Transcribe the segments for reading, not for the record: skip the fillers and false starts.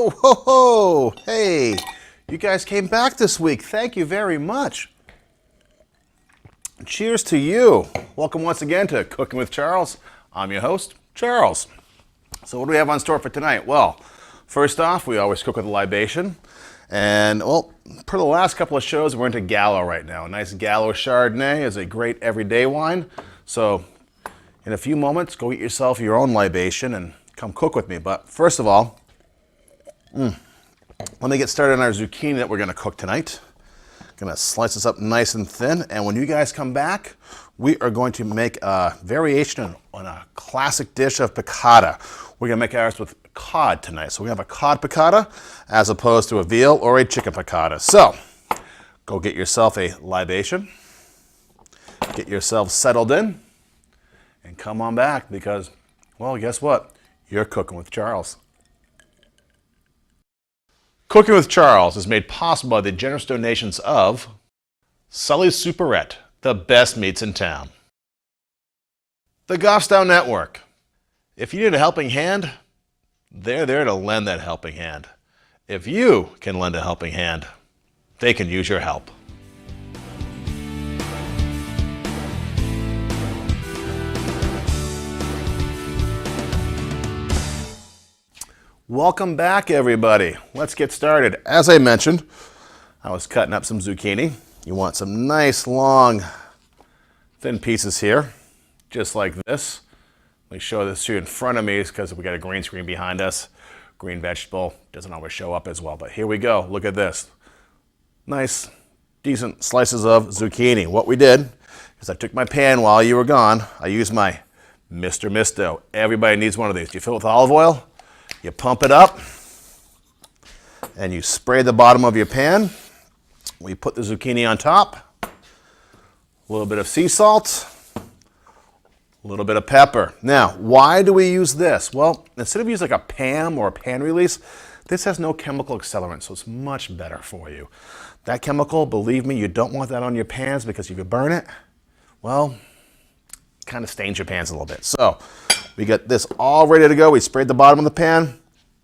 Oh, ho, ho! Hey, you guys came back this week. Thank you very much. Cheers to you. Welcome once again to Cooking with Charles. I'm your host, Charles. So what do we have on store for tonight? Well, first off, we always cook with a libation. And, well, per the last couple of shows, we're into Gallo right now. A nice Gallo Chardonnay is a great everyday wine. So in a few moments, go get yourself your own libation and come cook with me. But first of all, let me get started on our zucchini that we're going to cook tonight. Going to slice this up nice and thin, and when you guys come back, we are going to make a variation on a classic dish of piccata. We're going to make ours with cod tonight. So we have a cod piccata as opposed to a veal or a chicken piccata. So go get yourself a libation, get yourself settled in, and come on back because, well, guess what? You're cooking with Charles. Cooking with Charles is made possible by the generous donations of Sully's Superette, the best meats in town. The Goffstown Network. If you need a helping hand, they're there to lend that helping hand. If you can lend a helping hand, they can use your help. Welcome back, everybody. Let's get started. As I mentioned, I was cutting up some zucchini. You want some nice, long, thin pieces here, just like this. Let me show this to you in front of me because we got a green screen behind us. Green vegetable doesn't always show up as well, but here we go. Look at this. Nice, decent slices of zucchini. What we did is I took my pan while you were gone. I used my Mr. Misto. Everybody needs one of these. You fill it with olive oil. You pump it up, and you spray the bottom of your pan. We put the zucchini on top, a little bit of sea salt, a little bit of pepper. Now, why do we use this? Well, instead of using like a PAM or a pan release, this has no chemical accelerant, so it's much better for you. That chemical, believe me, you don't want that on your pans because if you burn it, well, it kind of stains your pans a little bit. So we got this all ready to go. We sprayed the bottom of the pan,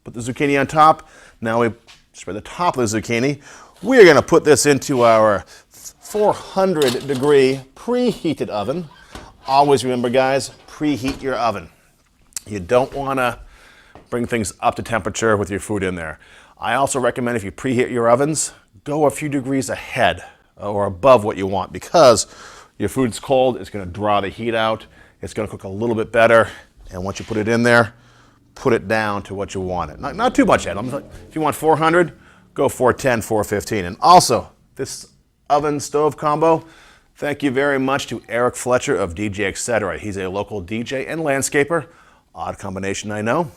put the zucchini on top. Now we spray the top of the zucchini. We are going to put this into our 400-degree preheated oven. Always remember, guys, preheat your oven. You don't want to bring things up to temperature with your food in there. I also recommend if you preheat your ovens, go a few degrees ahead or above what you want because your food's cold, it's going to draw the heat out, it's going to cook a little bit better. And once you put it in there, put it down to what you want it. Not too much, Adam. If you want 400, go 410, 415. And also, this oven stove combo, thank you very much to Eric Fletcher of DJ Etc. He's a local DJ and landscaper. Odd combination, I know.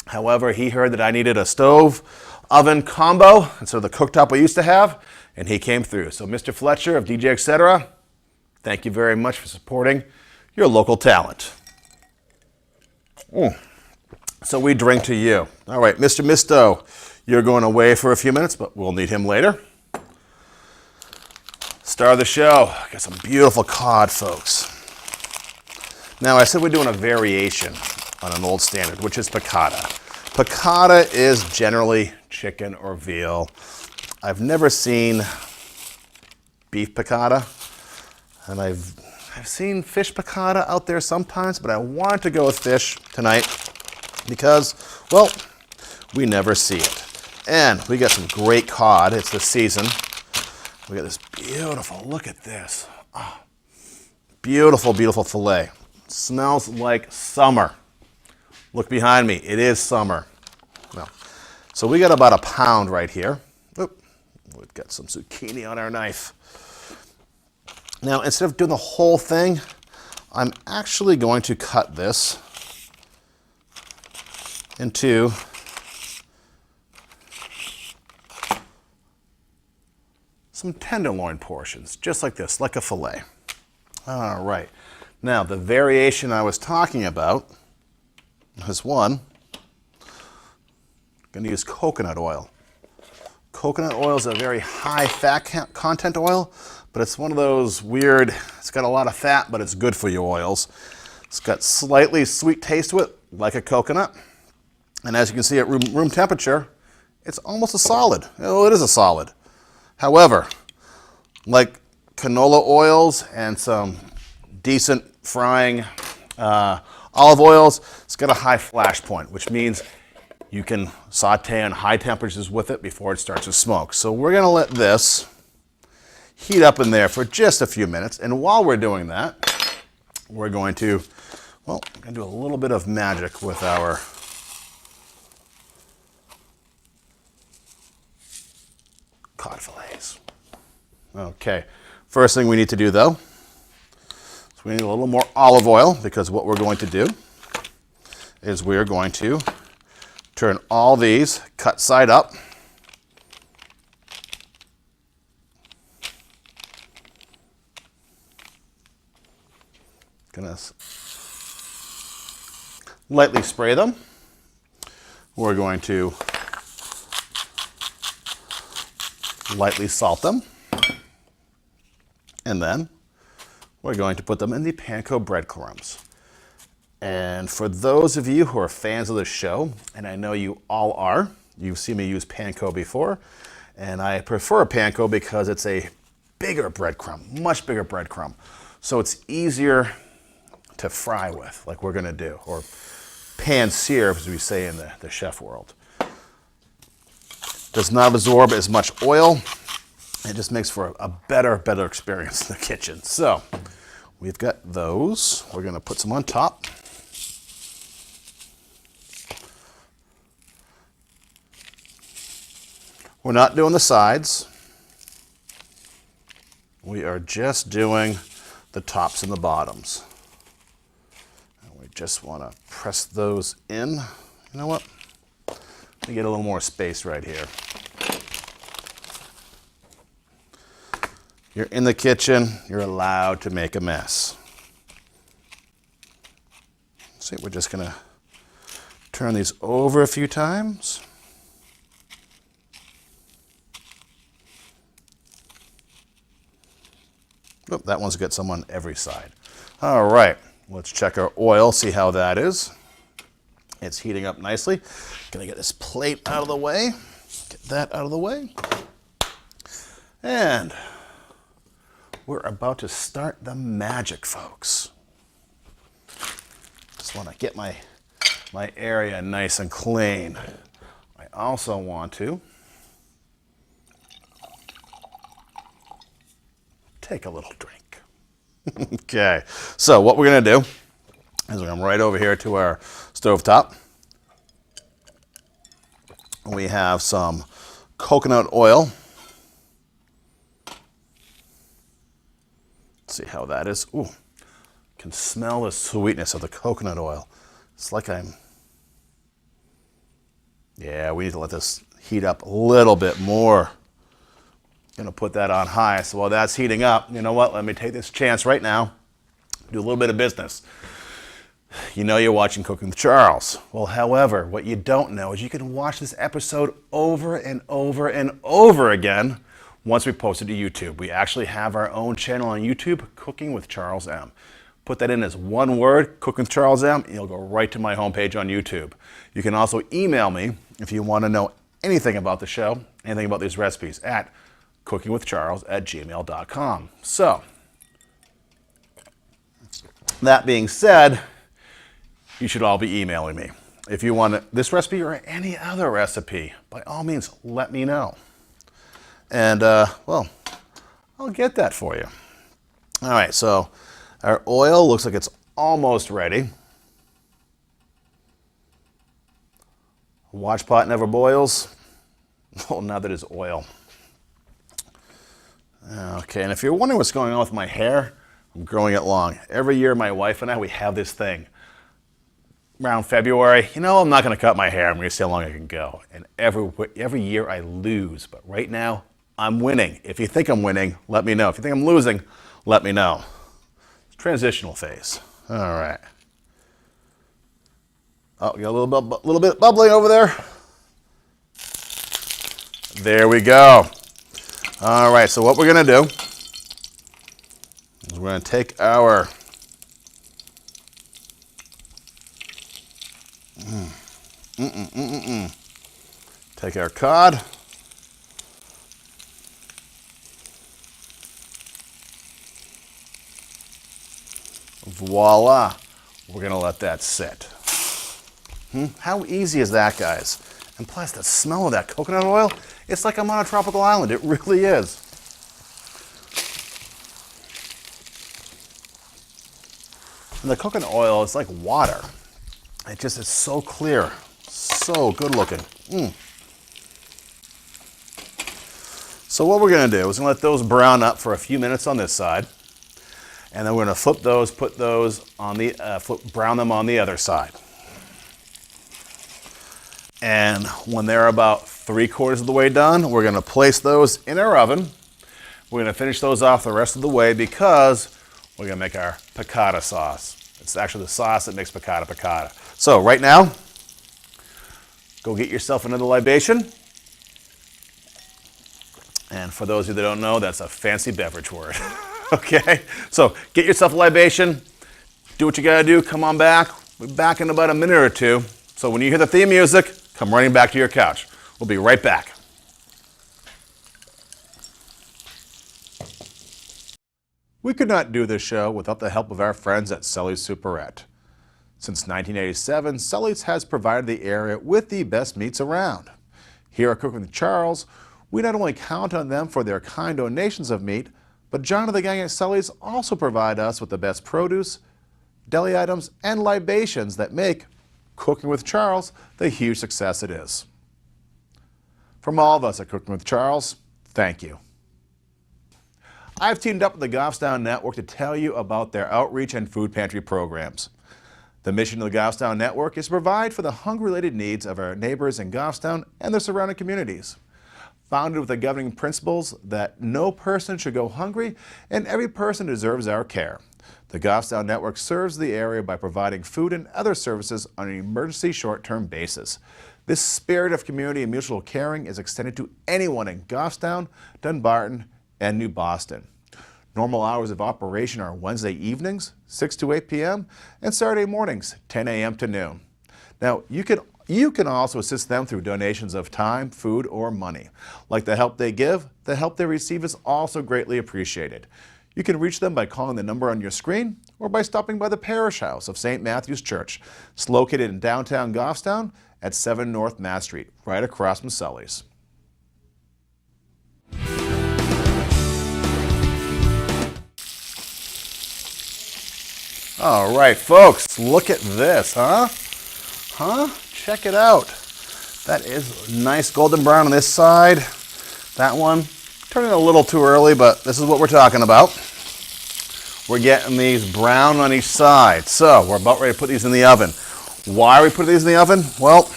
However, he heard that I needed a stove oven combo instead of the cooktop we used to have, and he came through. So Mr. Fletcher of DJ Etc., thank you very much for supporting your local talent. So we drink to you. All right, Mr. Misto, you're going away for a few minutes, but we'll need him later. Star of the show, got some beautiful cod, folks. Now, I said we're doing a variation on an old standard, which is piccata. Piccata is generally chicken or veal. I've never seen beef piccata, and I've seen fish piccata out there sometimes, but I wanted to go with fish tonight because, well, we never see it. And we got some great cod. It's the season. We got this beautiful, look at this. Oh, beautiful, beautiful filet. Smells like summer. Look behind me. It is summer. Well, so we got about a pound right here. Oop, we've got some zucchini on our knife. Now, instead of doing the whole thing, I'm actually going to cut this into some tenderloin portions, just like this, like a fillet. All right. Now, the variation I was talking about is one. I'm going to use coconut oil. Coconut oil is a very high fat content oil, but it's one of those weird, it's got a lot of fat, but it's good for you oils. It's got slightly sweet taste to it, like a coconut. And as you can see at room temperature, it's almost a solid. Oh, it is a solid. However, like canola oils and some decent frying olive oils, it's got a high flash point, which means you can saute on high temperatures with it before it starts to smoke. So we're going to let this heat up in there for just a few minutes. And while we're doing that, we're going to, well, I'm going to do a little bit of magic with our cod fillets. Okay, first thing we need to do though, is we need a little more olive oil, because what we're going to do is we're going to turn all these cut side up. Gonna lightly spray them. We're going to lightly salt them. And then we're going to put them in the panko breadcrumbs. And for those of you who are fans of the show, and I know you all are, you've seen me use panko before, and I prefer panko because it's a bigger breadcrumb, much bigger breadcrumb. So it's easier to fry with, like we're gonna do, or pan-sear, as we say in the chef world. Does not absorb as much oil. It just makes for a better experience in the kitchen. So we've got those. We're gonna put some on top. We're not doing the sides. We are just doing the tops and the bottoms. And we just wanna press those in. You know what? Let me get a little more space right here. You're in the kitchen, you're allowed to make a mess. See, we're just gonna turn these over a few times. Oh, that one's got some on every side. All right, let's check our oil, see how that is. It's heating up nicely. Gonna get this plate out of the way. Get that out of the way. And we're about to start the magic, folks. Just want to get my area nice and clean. I also want to take a little drink. Okay, so what we're gonna do is we're gonna come right over here to our stovetop. We have some coconut oil. Let's see how that is. Ooh, can smell the sweetness of the coconut oil. It's like yeah, we need to let this heat up a little bit more. Gonna put that on high. So while that's heating up, you know what? Let me take this chance right now, do a little bit of business. You know you're watching Cooking with Charles. Well, however, what you don't know is you can watch this episode over and over and over again once we post it to YouTube. We actually have our own channel on YouTube, Cooking with Charles M. Put that in as one word, Cooking with Charles M, and you'll go right to my homepage on YouTube. You can also email me if you want to know anything about the show, anything about these recipes at cookingwithcharles@gmail.com. So, that being said, you should all be emailing me. If you want this recipe or any other recipe, by all means, let me know. And, well, I'll get that for you. All right, so our oil looks like it's almost ready. Watch pot never boils. Well, now that it's oil. Okay, and if you're wondering what's going on with my hair, I'm growing it long. Every year, my wife and I, we have this thing. Around February, you know, I'm not going to cut my hair. I'm going to see how long I can go. And every year I lose. But right now, I'm winning. If you think I'm winning, let me know. If you think I'm losing, let me know. It's transitional phase. All right. Oh, got a little bit bubbling over there. There we go. All right, so what we're going to do is we're going to take our Take our cod. Voila. We're going to let that sit. How easy is that, guys? And plus, the smell of that coconut oil, it's like I'm on a tropical island. It really is. And the coconut oil is like water. It just is so clear, so good looking. So what we're going to do is let those brown up for a few minutes on this side. And then we're going to flip those, put those on the, brown them on the other side. And when they're about 3/4 of the way done, we're going to place those in our oven. We're going to finish those off the rest of the way because we're going to make our piccata sauce. It's actually the sauce that makes piccata piccata. So right now, go get yourself another libation. And for those of you that don't know, that's a fancy beverage word. Okay? So get yourself a libation. Do what you got to do. Come on back. We'll be back in about a minute or two. So when you hear the theme music, come running back to your couch. We'll be right back. We could not do this show without the help of our friends at Sully's Superette. Since 1987, Sully's has provided the area with the best meats around. Here at Cooking with Charles, we not only count on them for their kind donations of meat, but John and the gang at Sully's also provide us with the best produce, deli items, and libations that make Cooking with Charles the huge success it is. From all of us at Cooking with Charles, thank you. I've teamed up with the Goffstown Network to tell you about their outreach and food pantry programs. The mission of the Goffstown Network is to provide for the hunger-related needs of our neighbors in Goffstown and their surrounding communities. Founded with the governing principles that no person should go hungry and every person deserves our care. The Goffstown Network serves the area by providing food and other services on an emergency short-term basis. This spirit of community and mutual caring is extended to anyone in Goffstown, Dunbarton, and New Boston. Normal hours of operation are Wednesday evenings, 6 to 8 p.m., and Saturday mornings, 10 a.m. to noon. Now, you can also assist them through donations of time, food, or money. Like the help they give, the help they receive is also greatly appreciated. You can reach them by calling the number on your screen or by stopping by the Parish House of St. Matthew's Church. It's located in downtown Goffstown at 7 North Mass Street, right across from Sully's. All right, folks, look at this, huh? Check it out. That is nice golden brown on this side. That one, turning a little too early, but this is what we're talking about. We're getting these brown on each side. So we're about ready to put these in the oven. Why are we putting these in the oven? Well,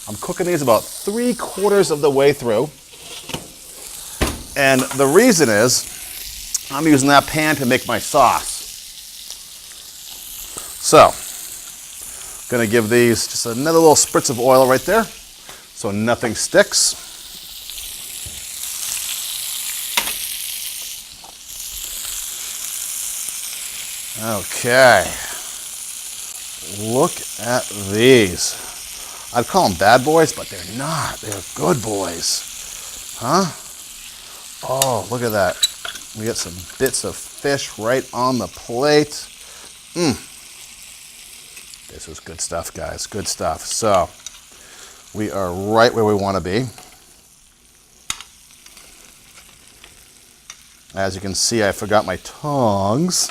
I'm cooking these about 3/4 of the way through. And the reason is I'm using that pan to make my sauce. So, gonna give these just another little spritz of oil right there so nothing sticks. Okay, look at these. I'd call them bad boys, but they're not. They're good boys. Huh? Oh, look at that. We got some bits of fish right on the plate. This is good stuff, guys. Good stuff. So, we are right where we want to be. As you can see, I forgot my tongs.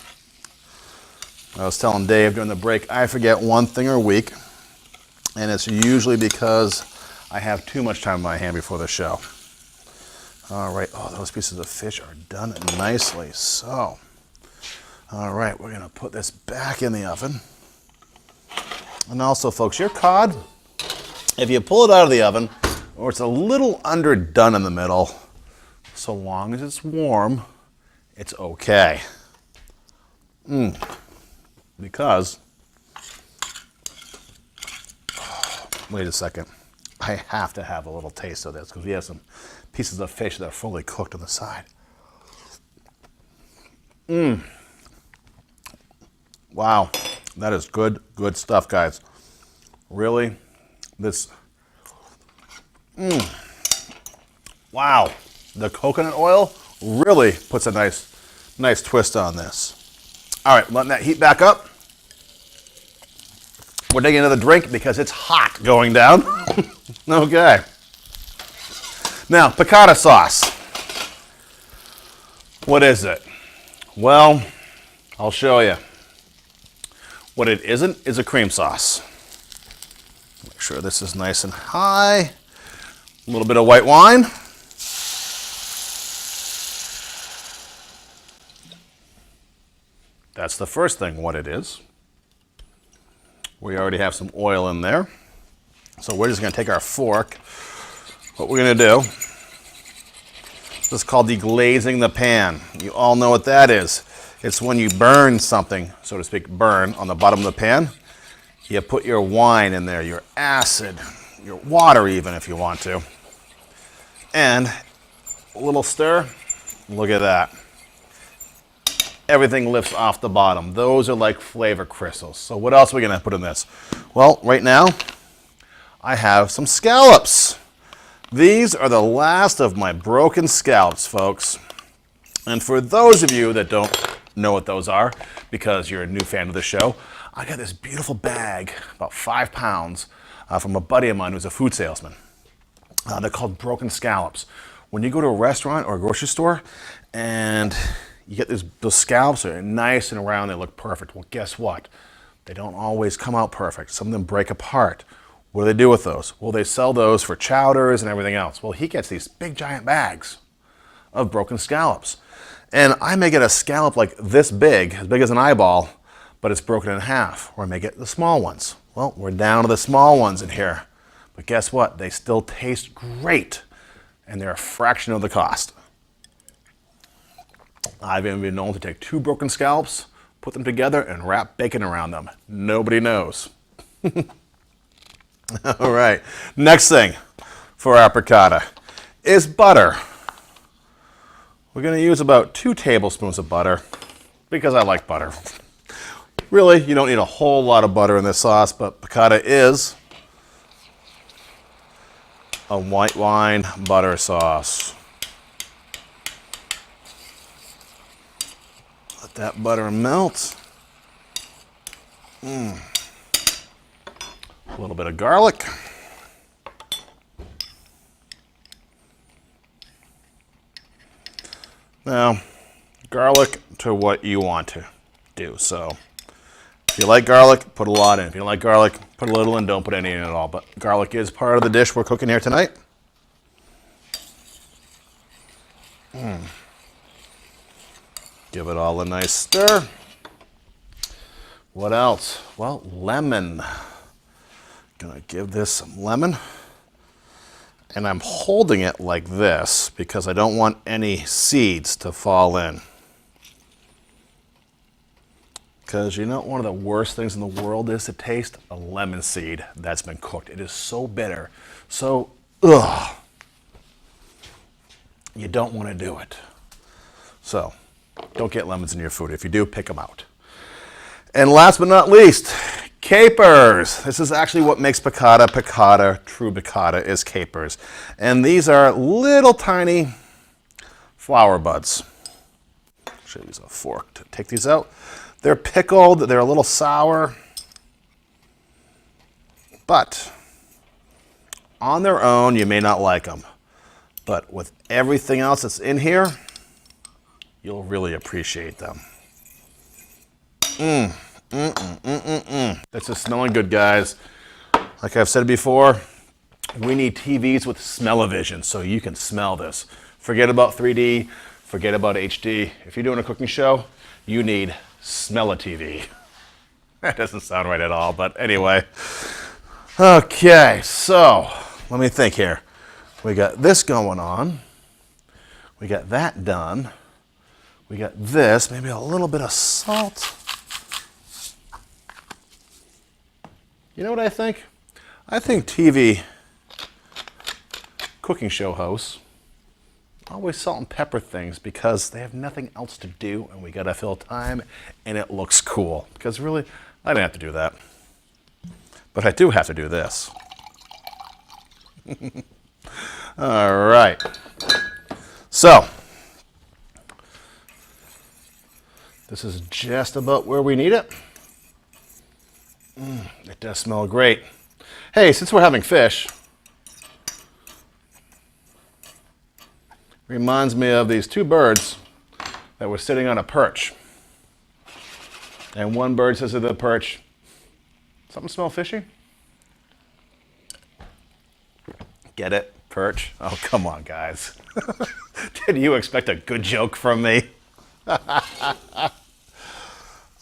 I was telling Dave during the break, I forget one thing a week, and it's usually because I have too much time in my hand before the show. All right, oh, those pieces of fish are done nicely. So, all right, we're gonna put this back in the oven. And also, folks, your cod, if you pull it out of the oven, or it's a little underdone in the middle, so long as it's warm, it's okay. Because, wait a second, I have to have a little taste of this because we have some pieces of fish that are fully cooked on the side. Wow, that is good stuff, guys. Really, this, Wow, the coconut oil really puts a nice twist on this. All right, letting that heat back up. We're taking another drink because it's hot going down. Okay. Now, piccata sauce. What is it? Well, I'll show you. What it isn't is a cream sauce. Make sure this is nice and high. A little bit of white wine. That's the first thing, what it is. We already have some oil in there. So we're just going to take our fork. What we're going to do, this is called deglazing the pan. You all know what that is. It's when you burn something, so to speak, burn on the bottom of the pan. You put your wine in there, your acid, your water even if you want to. And a little stir, look at that. Everything lifts off the bottom. Those are like flavor crystals. So what else are we gonna put in this? Well, right now, I have some scallops. These are the last of my broken scallops, folks. And for those of you that don't know what those are, because you're a new fan of the show, I got this beautiful bag, about 5 pounds, from a buddy of mine who's a food salesman. They're called broken scallops. When you go to a restaurant or a grocery store and you get those scallops that are nice and round, they look perfect. Well, guess what? They don't always come out perfect. Some of them break apart. What do they do with those? Well, they sell those for chowders and everything else. Well, he gets these big giant bags of broken scallops. And I may get a scallop like this big, as big as an eyeball, but it's broken in half. Or I may get the small ones. Well, we're down to the small ones in here. But guess what? They still taste great. And they're a fraction of the cost. I've even been known to take 2 broken scallops, put them together, and wrap bacon around them. Nobody knows. All right, next thing for our piccata is butter. We're going to use about 2 tablespoons of butter because I like butter. Really, you don't need a whole lot of butter in this sauce, but piccata is a white wine butter sauce. Let that butter melt. A little bit of garlic. Now, garlic to what you want to do. So, if you like garlic, put a lot in. If you don't like garlic, put a little in, don't put any in at all. But garlic is part of the dish we're cooking here tonight. Give it all a nice stir. What else? Well, lemon. Gonna give this some lemon. And I'm holding it like this because I don't want any seeds to fall in. Because you know one of the worst things in the world is to taste a lemon seed that's been cooked. It is so bitter. So, ugh. You don't want to do it. So, don't get lemons in your food. If you do, pick them out. And last but not least, capers. This is actually what makes piccata, true piccata, is capers. And these are little tiny flower buds. Should use a fork to take these out. They're pickled, they're a little sour, but on their own, you may not like them. But with everything else that's in here, you'll really appreciate them. This is smelling good, guys. Like I've said before, we need TVs with smell-o-vision so you can smell this. Forget about 3D, forget about HD. If you're doing a cooking show, you need smell-o-TV. That doesn't sound right at all, but anyway. Okay, so let me think here. We got this going on. We got that done. We got this, maybe a little bit of salt. You know what I think? I think TV cooking show hosts always salt and pepper things because they have nothing else to do and we gotta fill time and it looks cool. Because really, I didn't have to do that. But I do have to do this. All right. So, this is just about where we need it. It does smell great. Hey, since we're having fish, reminds me of these two birds that were sitting on a perch. And one bird says to the perch, "Something smell fishy?" Get it? Perch? Oh, come on, guys. Did you expect a good joke from me?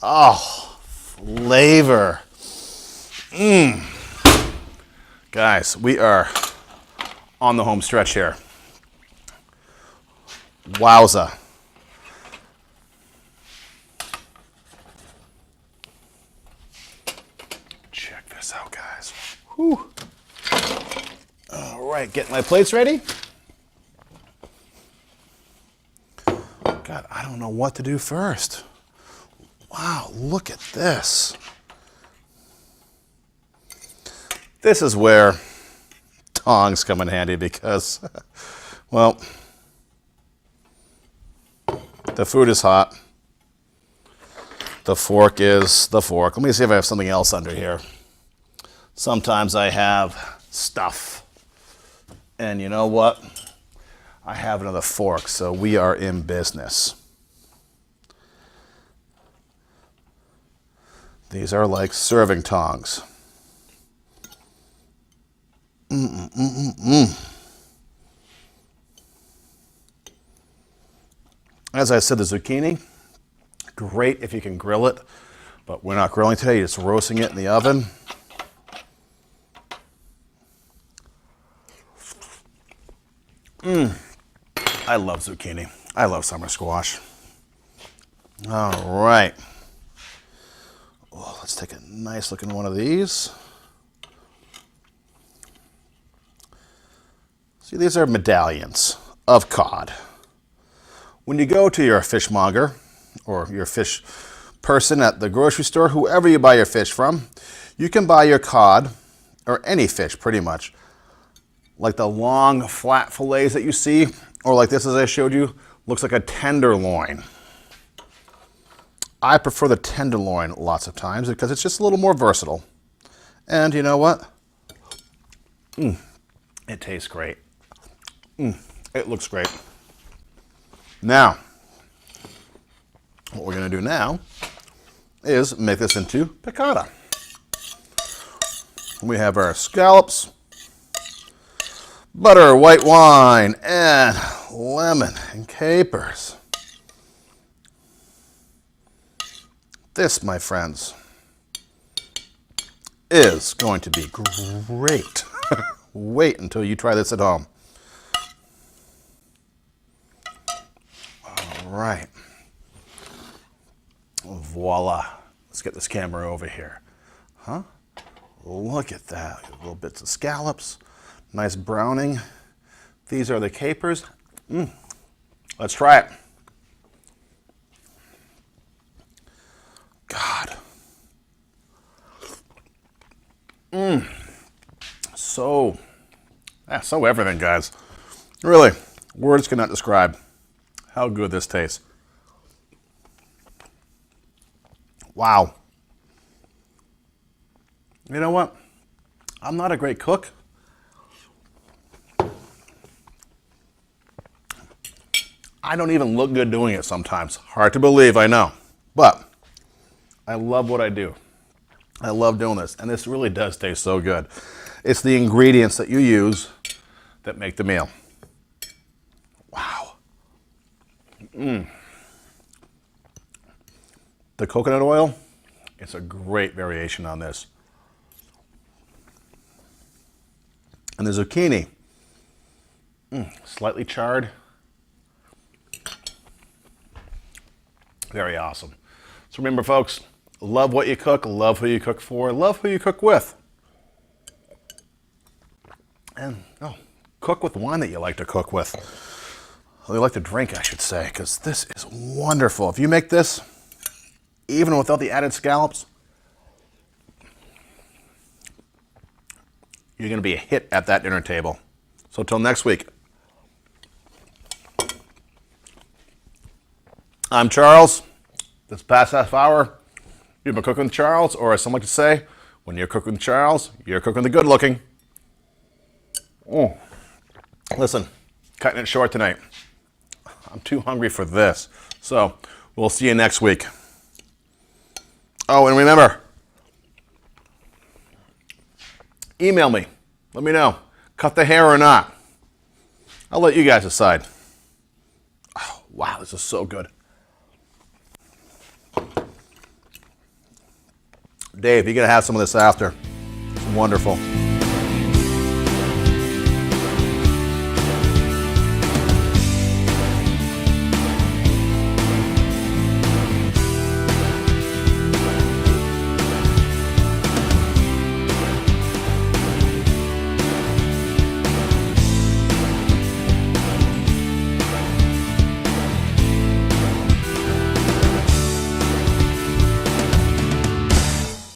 Oh, flavor. Guys, we are on the home stretch here. Wowza. Check this out, guys. Whew. All right, getting my plates ready. God, I don't know what to do first. Wow, look at this. This is where tongs come in handy because, well, the food is hot. The fork is the fork. Let me see if I have something else under here. Sometimes I have stuff. And you know what? I have another fork, so we are in business. These are like serving tongs. As I said, the zucchini, great if you can grill it, but we're not grilling today, you're just roasting it in the oven. I love zucchini. I love summer squash. All right. Oh, let's take a nice looking one of these. See, these are medallions of cod. When you go to your fishmonger or your fish person at the grocery store, whoever you buy your fish from, you can buy your cod, or any fish pretty much, like the long flat fillets that you see, or like this as I showed you, looks like a tenderloin. I prefer the tenderloin lots of times because it's just a little more versatile. And you know what? It tastes great. It looks great. Now, what we're going to do now is make this into piccata. We have our scallops, butter, white wine, and lemon and capers. This, my friends, is going to be great. Wait until you try this at home. All right. Voila. Let's get this camera over here. Huh? Look at that. Little bits of scallops. Nice browning. These are the capers. Let's try it. God. So everything, guys. Really, words cannot describe how good this tastes. Wow. You know what? I'm not a great cook. I don't even look good doing it sometimes. Hard to believe, I know. But I love what I do. I love doing this, and this really does taste so good. It's the ingredients that you use that make the meal. Wow. The coconut oil, it's a great variation on this. And the zucchini, slightly charred. Very awesome. So remember, folks, love what you cook, love who you cook for, love who you cook with. And cook with wine that you like to cook with. Or you like to drink, I should say, because this is wonderful. If you make this, even without the added scallops, you're going to be a hit at that dinner table. So So till next week. I'm Charles. This past half hour, you've been cooking with Charles, or as some like to say, when you're cooking with Charles, you're cooking the good looking. Listen, cutting it short tonight. I'm too hungry for this. So we'll see you next week. Oh, and remember, email me. Let me know. Cut the hair or not. I'll let you guys decide. Oh, wow, this is so good. Dave, you're going to have some of this after. It's wonderful.